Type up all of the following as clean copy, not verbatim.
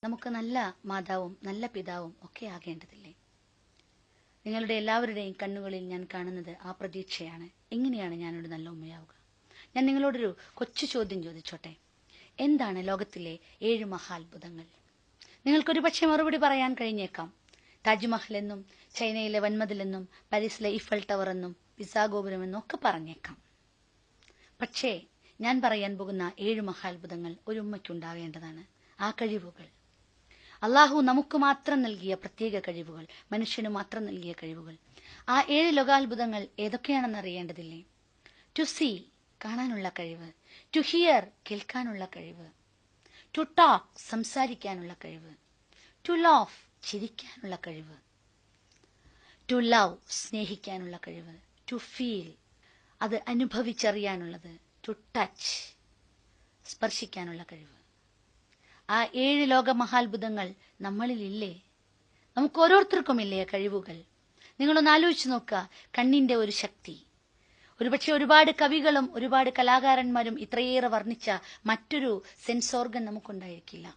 നമുക്ക് നല്ല മാതാവും നല്ല പിതാവും ഒക്കെ ആകേണ്ടതില്ലേ? നിങ്ങളുടെ എല്ലാവരുടെയും കണ്ണുകളിൽ ഞാൻ കാണുന്നത് ആ പ്രതീക്ഷയാണ്. എങ്ങനെയാണ് ഞാനൊരു നല്ല ഉമ്മയാവുക? ഞാൻ നിങ്ങളോടൊരു കൊച്ചു ചോദ്യം ചോദിച്ചോട്ടെ. എന്താണ് ലോകത്തിലെ 7 മഹാത്ഭുതങ്ങൾ? നിങ്ങൾക്കൊരു പക്ഷേ മറുപടി പറയാൻ കഴിഞ്ഞേക്കാം. താജ്മഹൽ എന്നും ചൈനയിലെ വൻമതിലെന്നും പാരീസിലെ ഈഫൽ ടവർ എന്നും പിസാ ഗോപുരം എന്നും ഒക്കെ പറഞ്ഞേക്കാം. പക്ഷേ ഞാൻ പറയാൻ പോകുന്ന 7 മഹാത്ഭുതങ്ങൾ ഒരു ഉമ്മയ്ക്കുണ്ടാകേണ്ടതാണ്. ആ കഴിവുകൾ അള്ളാഹു നമുക്ക് മാത്രം നൽകിയ പ്രത്യേക കഴിവുകൾ, മനുഷ്യന് മാത്രം നൽകിയ കഴിവുകൾ. ആ 7 ലോകാത്ഭുതങ്ങൾ ഏതൊക്കെയാണെന്ന് അറിയേണ്ടതില്ലേ? ടു സീ, കാണാനുള്ള കഴിവ്; ടു ഹിയർ, കേൾക്കാനുള്ള കഴിവ്; ടു ടോക്ക്, സംസാരിക്കാനുള്ള കഴിവ്; ടു ലാഫ്, ചിരിക്കാനുള്ള കഴിവ്; ടു ലവ്, സ്നേഹിക്കാനുള്ള കഴിവ്; ടു ഫീൽ, അത് അനുഭവിച്ചറിയാനുള്ളത്; ടു ടച്ച്, സ്പർശിക്കാനുള്ള കഴിവ്. ആ 7 ലോക മഹാത്ഭുതങ്ങൾ നമ്മളിലില്ലേ? നമുക്ക് ഓരോരുത്തർക്കുമില്ലേ കഴിവുകൾ? നിങ്ങളൊന്ന് ആലോചിച്ച് നോക്കുക. കണ്ണിന്റെ ഒരു ശക്തി, ഒരുപക്ഷെ ഒരുപാട് കവികളും ഒരുപാട് കലാകാരന്മാരും ഇത്രയേറെ വർണ്ണിച്ച മറ്റൊരു സെൻസ് ഓർഗൻ നമുക്കുണ്ടായിരിക്കില്ല.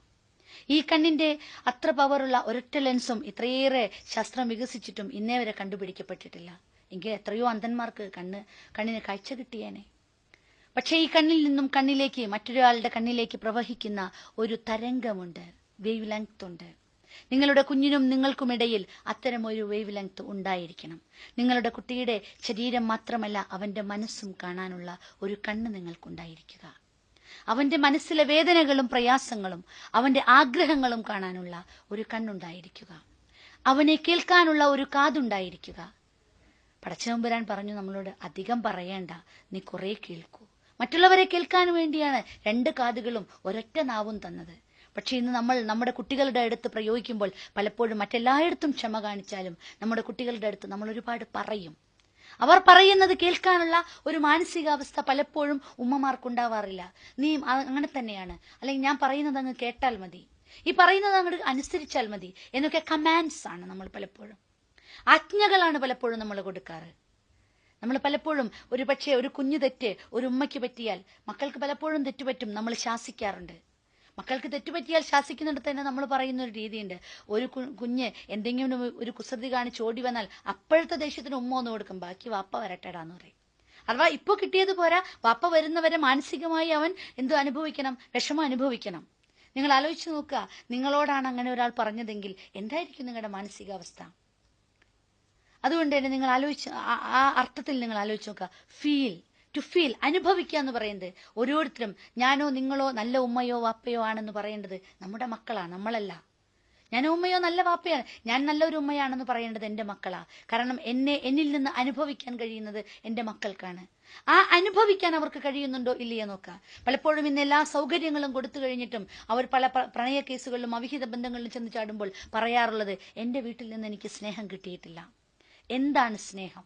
ഈ കണ്ണിന്റെ അത്ര പവറുള്ള ഒരൊറ്റ ലെൻസും ഇത്രയേറെ ശാസ്ത്രം വികസിച്ചിട്ടും ഇന്നേ വരെ കണ്ടുപിടിക്കപ്പെട്ടിട്ടില്ല. എങ്കിൽ എത്രയോ അന്ധന്മാർക്ക് കണ്ണിന് കാഴ്ച കിട്ടിയേനെ. പക്ഷേ ഈ കണ്ണിൽ നിന്നും കണ്ണിലേക്ക്, മറ്റൊരാളുടെ കണ്ണിലേക്ക് പ്രവഹിക്കുന്ന ഒരു തരംഗമുണ്ട്, വേവ് ലെങ്ത് ഉണ്ട്. നിങ്ങളുടെ കുഞ്ഞിനും നിങ്ങൾക്കുമിടയിൽ അത്തരം ഒരു വേവ് ലെങ്ത് ഉണ്ടായിരിക്കണം. നിങ്ങളുടെ കുട്ടിയുടെ ശരീരം മാത്രമല്ല, അവന്റെ മനസ്സും കാണാനുള്ള ഒരു കണ്ണ് നിങ്ങൾക്കുണ്ടായിരിക്കുക. അവന്റെ മനസ്സിലെ വേദനകളും പ്രയാസങ്ങളും അവന്റെ ആഗ്രഹങ്ങളും കാണാനുള്ള ഒരു കണ്ണുണ്ടായിരിക്കുക. അവനെ കേൾക്കാനുള്ള ഒരു കാതുണ്ടായിരിക്കുക. പടച്ചതമ്പുരാൻ പറഞ്ഞു നമ്മളോട്, അധികം പറയേണ്ട, നീ കുറെ കേൾക്കൂ. മറ്റുള്ളവരെ കേൾക്കാൻ വേണ്ടിയാണ് 2 കാതുകളും ഒരൊറ്റ നാവും തന്നത്. പക്ഷെ ഇന്ന് നമ്മൾ നമ്മുടെ കുട്ടികളുടെ അടുത്ത് പ്രയോഗിക്കുമ്പോൾ പലപ്പോഴും മറ്റെല്ലായിടത്തും ക്ഷമ കാണിച്ചാലും നമ്മുടെ കുട്ടികളുടെ അടുത്ത് നമ്മൾ ഒരുപാട് പറയും. അവർ പറയുന്നത് കേൾക്കാനുള്ള ഒരു മാനസികാവസ്ഥ പലപ്പോഴും ഉമ്മമാർക്കുണ്ടാവാറില്ല. നീ അങ്ങനെ തന്നെയാണ്, അല്ലെങ്കിൽ ഞാൻ പറയുന്നത് അങ്ങ് കേട്ടാൽ മതി, ഈ പറയുന്നത് അങ്ങോട്ട് അനുസരിച്ചാൽ മതി എന്നൊക്കെ കമാൻഡ്സ് ആണ് നമ്മൾ പലപ്പോഴും, ആജ്ഞകളാണ് പലപ്പോഴും നമ്മൾ കൊടുക്കാറ്. നമ്മൾ പലപ്പോഴും ഒരു പക്ഷേ ഒരു കുഞ്ഞു തെറ്റ് ഒരു ഉമ്മയ്ക്ക് പറ്റിയാൽ, മക്കൾക്ക് പലപ്പോഴും തെറ്റുപറ്റും, നമ്മൾ ശാസിക്കാറുണ്ട്. മക്കൾക്ക് തെറ്റുപറ്റിയാൽ ശാസിക്കുന്നിടത്ത് തന്നെ നമ്മൾ പറയുന്ന ഒരു രീതിയുണ്ട്. ഒരു കുഞ്ഞ് എന്തെങ്കിലും ഒരു കുസൃതി കാണിച്ച് ഓടി വന്നാൽ അപ്പോഴത്തെ ദേഷ്യത്തിന് ഉമ്മ ഒന്ന് കൊടുക്കും, ബാക്കി വാപ്പ വരട്ടെടാന്ന് പറയും. അഥവാ ഇപ്പോൾ കിട്ടിയത് പോരാ, വാപ്പ വരുന്നവരെ മാനസികമായി അവൻ എന്തോ അനുഭവിക്കണം, വിഷമം അനുഭവിക്കണം. നിങ്ങൾ ആലോചിച്ച് നോക്കുക, നിങ്ങളോടാണ് അങ്ങനെ ഒരാൾ പറഞ്ഞതെങ്കിൽ എന്തായിരിക്കും നിങ്ങളുടെ മാനസികാവസ്ഥ? അതുകൊണ്ട് തന്നെ നിങ്ങൾ ആലോചിച്ച് ആ അർത്ഥത്തിൽ നിങ്ങൾ ആലോചിച്ച് നോക്കുക. ഫീൽ, ടു ഫീൽ, അനുഭവിക്കുക എന്ന് പറയുന്നത് ഓരോരുത്തരും, ഞാനോ നിങ്ങളോ നല്ല ഉമ്മയോ വാപ്പയോ ആണെന്ന് പറയേണ്ടത് നമ്മുടെ മക്കളാണ്, നമ്മളല്ല. ഞാൻ ഉമ്മയോ നല്ല വാപ്പയാണ്, ഞാൻ നല്ലൊരു ഉമ്മയാണെന്ന് പറയേണ്ടത് എൻ്റെ മക്കളാ. കാരണം എന്നിൽ നിന്ന് അനുഭവിക്കാൻ കഴിയുന്നത് എൻ്റെ മക്കൾക്കാണ്. ആ അനുഭവിക്കാൻ അവർക്ക് കഴിയുന്നുണ്ടോ ഇല്ലയോ നോക്കുക. പലപ്പോഴും ഇന്ന് എല്ലാ സൗകര്യങ്ങളും കൊടുത്തു കഴിഞ്ഞിട്ടും അവർ പല പ്രണയ കേസുകളിലും അവിഹിത ബന്ധങ്ങളിലും ചെന്ന് ചാടുമ്പോൾ പറയാറുള്ളത്, എൻ്റെ വീട്ടിൽ നിന്ന് എനിക്ക് സ്നേഹം കിട്ടിയിട്ടില്ല. എന്താണ് സ്നേഹം?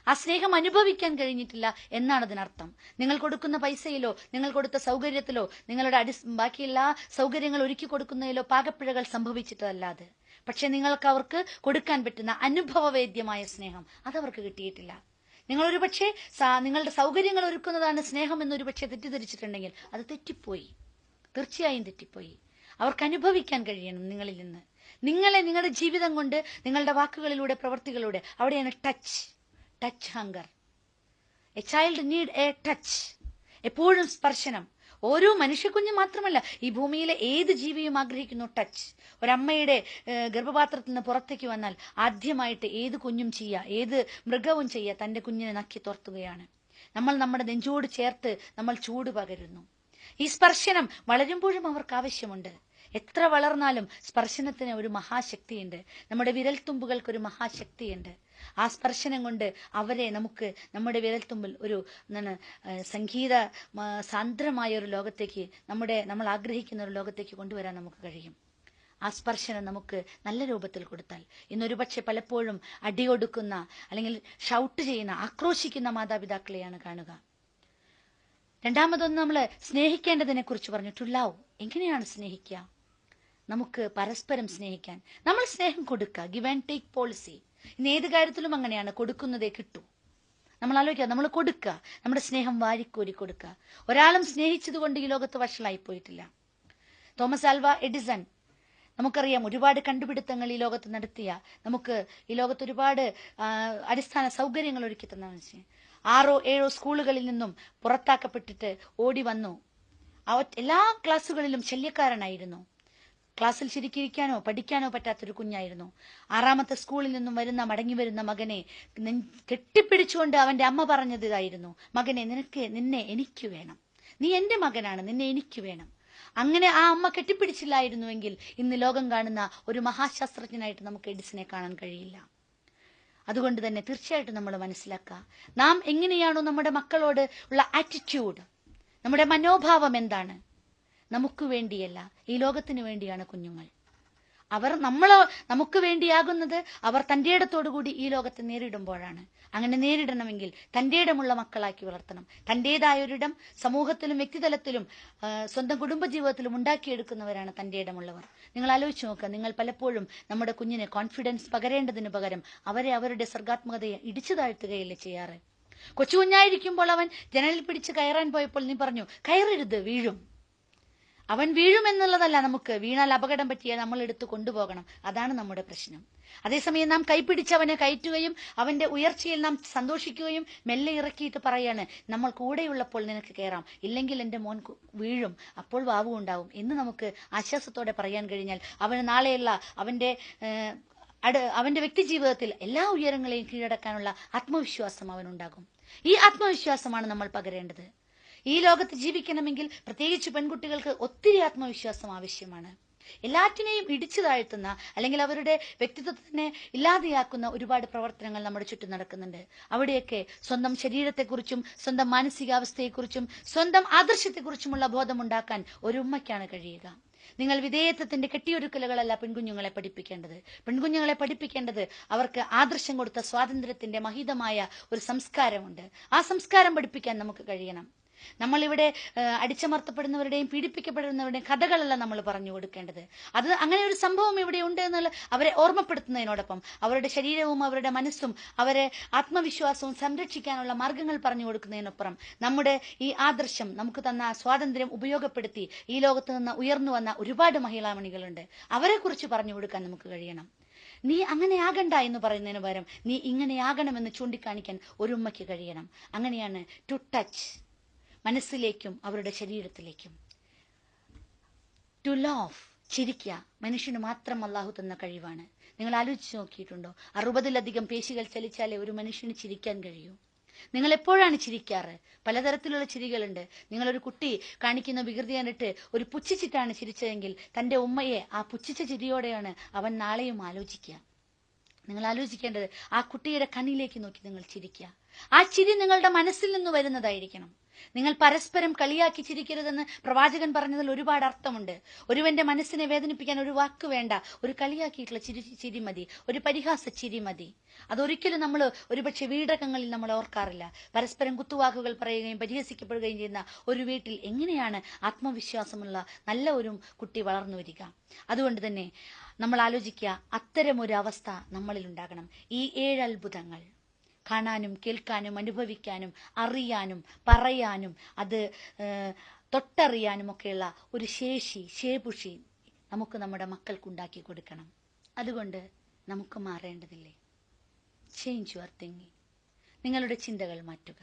ആ സ്നേഹം അനുഭവിക്കാൻ കഴിഞ്ഞിട്ടില്ല എന്നാണ് അതിനർത്ഥം. നിങ്ങൾ കൊടുക്കുന്ന പൈസയിലോ നിങ്ങൾ കൊടുത്ത സൗകര്യത്തിലോ നിങ്ങളുടെ ബാക്കി എല്ലാ സൗകര്യങ്ങൾ ഒരുക്കി കൊടുക്കുന്നതിലോ പാകപ്പിഴകൾ സംഭവിച്ചിട്ടല്ലാതെ, പക്ഷെ നിങ്ങൾക്ക് അവർക്ക് കൊടുക്കാൻ പറ്റുന്ന അനുഭവവേദ്യമായ സ്നേഹം അതവർക്ക് കിട്ടിയിട്ടില്ല. നിങ്ങൾ ഒരു പക്ഷേ നിങ്ങളുടെ സൗകര്യങ്ങൾ ഒരുക്കുന്നതാണ് സ്നേഹം എന്നൊരു പക്ഷേ തെറ്റിദ്ധരിച്ചിട്ടുണ്ടെങ്കിൽ അത് തെറ്റിപ്പോയി, തീർച്ചയായും തെറ്റിപ്പോയി. അവർക്ക് അനുഭവിക്കാൻ കഴിയണം നിങ്ങളിൽ നിന്ന്. നിങ്ങളുടെ ജീവിതം കൊണ്ട്, നിങ്ങളുടെ വാക്കുകളിലൂടെ, പ്രവൃത്തികളിലൂടെ. അവിടെയാണ് touch hunger. A child need A touch, എപ്പോഴും സ്പർശനം. ഓരോ മനുഷ്യക്കുഞ്ഞ് മാത്രമല്ല, ഈ ഭൂമിയിലെ ഏത് ജീവിയും ആഗ്രഹിക്കുന്നു ടച്ച്. ഒരമ്മയുടെ ഗർഭപാത്രത്തിൽ നിന്ന് പുറത്തേക്ക് വന്നാൽ ആദ്യമായിട്ട് ഏത് കുഞ്ഞും ചെയ്യുക, ഏത് മൃഗവും ചെയ്യുക, തന്റെ കുഞ്ഞിനെ നക്കി തുറത്തുകയാണ്. നമ്മൾ നമ്മുടെ നെഞ്ചോട് ചേർത്ത് നമ്മൾ ചൂട് പകരുന്നു. ഈ സ്പർശനം വളരുമ്പോഴും അവർക്ക് ആവശ്യമുണ്ട്. എത്ര വളർന്നാലും സ്പർശനത്തിന് ഒരു മഹാശക്തിയുണ്ട്. നമ്മുടെ വിരൽത്തുമ്പുകൾക്ക് ഒരു മഹാശക്തിയുണ്ട്. ആ സ്പർശനം കൊണ്ട് അവരെ നമുക്ക് നമ്മുടെ വിരൽത്തുമ്പിൽ ഒരു സംഗീത സാന്ദ്രമായ ഒരു ലോകത്തേക്ക്, നമ്മൾ ആഗ്രഹിക്കുന്ന ഒരു ലോകത്തേക്ക് കൊണ്ടുവരാൻ നമുക്ക് കഴിയും. ആ സ്പർശനം നമുക്ക് നല്ല രൂപത്തിൽ കൊടുത്താൽ. ഇന്നൊരു പക്ഷെ പലപ്പോഴും അടിയൊടുക്കുന്ന, അല്ലെങ്കിൽ ഷൗട്ട് ചെയ്യുന്ന, ആക്രോശിക്കുന്ന മാതാപിതാക്കളെയാണ് കാണുക. രണ്ടാമതൊന്ന്, നമ്മൾ സ്നേഹിക്കേണ്ടതിനെ കുറിച്ച് പറഞ്ഞു. ടു ലവ്, എങ്ങനെയാണ് സ്നേഹിക്കുക? നമുക്ക് പരസ്പരം സ്നേഹിക്കാൻ നമ്മൾ സ്നേഹം കൊടുക്കുക. Give and take policy. ഇന്ന് ഏത് കാര്യത്തിലും അങ്ങനെയാണ്, കൊടുക്കുന്നതേ കിട്ടൂ. നമ്മൾ ആലോചിക്കുക, നമ്മൾ കൊടുക്കുക, നമ്മുടെ സ്നേഹം വാരിക്കോരി കൊടുക്കുക. ഒരാളും സ്നേഹിച്ചത് കൊണ്ട് ഈ ലോകത്ത് വഷളായി പോയിട്ടില്ല. തോമസ് ആൽവ എഡിസൺ നമുക്കറിയാം ഒരുപാട് കണ്ടുപിടുത്തങ്ങൾ ഈ ലോകത്ത് നടത്തിയ, നമുക്ക് ഈ ലോകത്ത് ഒരുപാട് അടിസ്ഥാന സൗകര്യങ്ങൾ ഒരുക്കി തന്ന മനുഷ്യൻ 6-7 സ്കൂളുകളിൽ നിന്നും പുറത്താക്കപ്പെട്ടിട്ട് ഓടി വന്നു. എല്ലാ ക്ലാസ്സുകളിലും ശല്യക്കാരനായിരുന്നു. ക്ലാസ്സിൽ ശരിക്കിരിക്കാനോ പഠിക്കാനോ പറ്റാത്തൊരു കുഞ്ഞായിരുന്നു. 6ാമത്തെ സ്കൂളിൽ നിന്നും മടങ്ങി വരുന്ന മകനെ കെട്ടിപ്പിടിച്ചുകൊണ്ട് അവന്റെ അമ്മ പറഞ്ഞത് ഇതായിരുന്നു: മകനെ, നിന്നെ എനിക്ക് വേണം, നീ എന്റെ മകനാണ്, നിന്നെ എനിക്ക് വേണം. അങ്ങനെ ആ അമ്മ കെട്ടിപ്പിടിച്ചില്ലായിരുന്നുവെങ്കിൽ ഇന്ന് ലോകം കാണുന്ന ഒരു മഹാശാസ്ത്രജ്ഞനായിട്ട് നമുക്ക് എഡിസനെ കാണാൻ കഴിയില്ല. അതുകൊണ്ട് തന്നെ തീർച്ചയായിട്ടും നമ്മൾ മനസ്സിലാക്കുക, നാം എങ്ങനെയാണോ നമ്മുടെ മക്കളോട് ഉള്ള ആറ്റിറ്റ്യൂഡ്, നമ്മുടെ മനോഭാവം എന്താണ്? നമുക്ക് വേണ്ടിയല്ല, ഈ ലോകത്തിന് വേണ്ടിയാണ് കുഞ്ഞുങ്ങൾ. അവർ നമുക്ക് വേണ്ടിയാകുന്നത് അവർ തന്റെ ഇടത്തോടുകൂടി ഈ ലോകത്തെ നേരിടുമ്പോഴാണ്. അങ്ങനെ നേരിടണമെങ്കിൽ തന്റെ ഇടമുള്ള മക്കളാക്കി വളർത്തണം. തന്റേതായൊരിടം സമൂഹത്തിലും വ്യക്തിതലത്തിലും സ്വന്തം കുടുംബജീവിതത്തിലും ഉണ്ടാക്കിയെടുക്കുന്നവരാണ് തന്റെ ഇടമുള്ളവർ. നിങ്ങൾ ആലോചിച്ച് നോക്കുക, നിങ്ങൾ പലപ്പോഴും നമ്മുടെ കുഞ്ഞിന് കോൺഫിഡൻസ് പകരേണ്ടതിന് പകരം അവരെ അവരുടെ സർഗാത്മകതയെ ഇടിച്ചു താഴ്ത്തുകയല്ലേ ചെയ്യാറ്? കൊച്ചു കുഞ്ഞായിരിക്കുമ്പോൾ അവൻ ജനലിൽ പിടിച്ച് കയറാൻ പോയപ്പോൾ നീ പറഞ്ഞു, കയറരുത്, വീഴും. അവൻ വീഴുമെന്നുള്ളതല്ല, നമുക്ക് വീണാൽ അപകടം പറ്റിയാൽ നമ്മൾ എടുത്ത് കൊണ്ടുപോകണം. അതാണ് നമ്മുടെ പ്രശ്നം. അതേസമയം നാം കൈപ്പിടിച്ച് അവനെ കയറ്റുകയും അവന്റെ ഉയർച്ചയിൽ നാം സന്തോഷിക്കുകയും മെല്ലെ ഇറക്കിയിട്ട് പറയാണ്, നമ്മൾ കൂടെയുള്ളപ്പോൾ നിനക്ക് കയറാം, ഇല്ലെങ്കിൽ എന്റെ മോൻ വീഴും, അപ്പോൾ വാവു ഉണ്ടാവും എന്ന് നമുക്ക് ആശ്വാസത്തോടെ പറയാൻ കഴിഞ്ഞാൽ അവന് നാളെയുള്ള അവന്റെ വ്യക്തി ജീവിതത്തിൽ എല്ലാ ഉയരങ്ങളെയും കീഴടക്കാനുള്ള ആത്മവിശ്വാസം അവനുണ്ടാകും. ഈ ആത്മവിശ്വാസമാണ് നമ്മൾ പകരേണ്ടത്. ഈ ലോകത്ത് ജീവിക്കണമെങ്കിൽ പ്രത്യേകിച്ച് പെൺകുട്ടികൾക്ക് ഒത്തിരി ആത്മവിശ്വാസം ആവശ്യമാണ്. എല്ലാറ്റിനെയും ഇടിച്ചു താഴ്ത്തുന്ന അല്ലെങ്കിൽ അവരുടെ വ്യക്തിത്വത്തിനെ ഇല്ലാതെയാക്കുന്ന ഒരുപാട് പ്രവർത്തനങ്ങൾ നമ്മുടെ ചുറ്റും നടക്കുന്നുണ്ട്. അവിടെയൊക്കെ സ്വന്തം ശരീരത്തെക്കുറിച്ചും സ്വന്തം മാനസികാവസ്ഥയെക്കുറിച്ചും സ്വന്തം ആദർശത്തെക്കുറിച്ചുമുള്ള ബോധമുണ്ടാക്കാൻ ഒരു ഉമ്മയ്ക്കാണ് കഴിയുക. നിങ്ങൾ വിധേയത്വത്തിന്റെ കെട്ടിയൊരുക്കലുകളല്ല പെൺകുഞ്ഞുങ്ങളെ പഠിപ്പിക്കേണ്ടത്. പെൺകുഞ്ഞുങ്ങളെ പഠിപ്പിക്കേണ്ടത് അവർക്ക് ആദർശം കൊടുത്ത സ്വാതന്ത്ര്യത്തിന്റെ മഹിതമായ ഒരു സംസ്കാരമുണ്ട്. ആ സംസ്കാരം പഠിപ്പിക്കാൻ നമുക്ക് കഴിയണം. നമ്മളിവിടെ അടിച്ചമർത്തപ്പെടുന്നവരുടെയും പീഡിപ്പിക്കപ്പെടുന്നവരുടെയും കഥകളല്ല നമ്മൾ പറഞ്ഞു കൊടുക്കേണ്ടത്. അത് അങ്ങനെ ഒരു സംഭവം ഇവിടെ ഉണ്ട് എന്നുള്ള അവരെ ഓർമ്മപ്പെടുത്തുന്നതിനോടൊപ്പം അവരുടെ ശരീരവും അവരുടെ മനസ്സും അവരെ ആത്മവിശ്വാസവും സംരക്ഷിക്കാനുള്ള മാർഗങ്ങൾ പറഞ്ഞു കൊടുക്കുന്നതിനപ്പുറം നമ്മുടെ ഈ ആദർശം നമുക്ക് തന്ന സ്വാതന്ത്ര്യം ഉപയോഗപ്പെടുത്തി ഈ ലോകത്ത് നിന്ന് ഉയർന്നു വന്ന ഒരുപാട് മഹിളാമണികളുണ്ട്. അവരെ കുറിച്ച് പറഞ്ഞു കൊടുക്കാൻ നമുക്ക് കഴിയണം. നീ അങ്ങനെ ആകണ്ട എന്ന് പറയുന്നതിന് പകരം നീ ഇങ്ങനെയാകണമെന്ന് ചൂണ്ടിക്കാണിക്കാൻ ഒരു ഉമ്മയ്ക്ക് കഴിയണം. അങ്ങനെയാണ് ടു ടച്ച്, മനസ്സിലേക്കും അവരുടെ ശരീരത്തിലേക്കും. ടു ലാഫ്, ചിരിക്കുക മനുഷ്യന് മാത്രം അല്ലാഹു തന്ന കഴിവാണ്. നിങ്ങൾ ആലോചിച്ച് നോക്കിയിട്ടുണ്ടോ? 60-ലധികം പേശികൾ ചലിച്ചാലേ ഒരു മനുഷ്യന് ചിരിക്കാൻ കഴിയൂ. നിങ്ങൾ എപ്പോഴാണ് ചിരിക്കാറ്? പലതരത്തിലുള്ള ചിരികളുണ്ട്. നിങ്ങളൊരു കുട്ടി കാണിക്കുന്ന വികൃതി കണ്ടിട്ട് ഒരു പുച്ഛിച്ചിട്ടാണ് ചിരിച്ചതെങ്കിൽ തന്റെ ഉമ്മയെ ആ പുച്ഛിച്ച ചിരിയോടെയാണ് അവൻ നാളെയും ആലോചിക്കുക. നിങ്ങൾ ആലോചിക്കേണ്ടത് ആ കുട്ടിയുടെ കണ്ണിലേക്ക് നോക്കി നിങ്ങൾ ചിരിക്കുക. ആ ചിരി നിങ്ങളുടെ മനസ്സിൽ നിന്ന് വരുന്നതായിരിക്കണം. നിങ്ങൾ പരസ്പരം കളിയാക്കി ചിരിക്കരുതെന്ന് പ്രവാചകൻ പറഞ്ഞതിൽ ഒരുപാട് അർത്ഥമുണ്ട്. ഒരുവന്റെ മനസ്സിനെ വേദനിപ്പിക്കാൻ ഒരു വാക്ക് വേണ്ട, ഒരു കളിയാക്കിയിട്ടുള്ള ചിരി മതി, ഒരു പരിഹാസ ചിരി മതി. അതൊരിക്കലും നമ്മൾ ഒരുപക്ഷെ വീടകങ്ങളിൽ നമ്മൾ ഓർക്കാറില്ല. പരസ്പരം കുത്തുവാക്കുകൾ പറയുകയും പരിഹസിക്കപ്പെടുകയും ചെയ്യുന്ന ഒരു വീട്ടിൽ എങ്ങനെയാണ് ആത്മവിശ്വാസമുള്ള നല്ല ഒരു കുട്ടി വളർന്നു വരിക? അതുകൊണ്ട് തന്നെ നമ്മൾ ആലോചിക്കുക, അത്തരമൊരു അവസ്ഥ നമ്മളിൽ ഉണ്ടാകണം. ഈ 7 അത്ഭുതങ്ങൾ കാണാനും കേൾക്കാനും അനുഭവിക്കാനും അറിയാനും പറയാനും അത് തൊട്ടറിയാനും ഒക്കെയുള്ള ഒരു ശേപുഷി നമുക്ക് നമ്മുടെ മക്കൾക്കുണ്ടാക്കി കൊടുക്കണം. അതുകൊണ്ട് നമുക്ക് മാറേണ്ടതില്ലേ? Change your thinking. നിങ്ങളുടെ ചിന്തകൾ മാറ്റുക.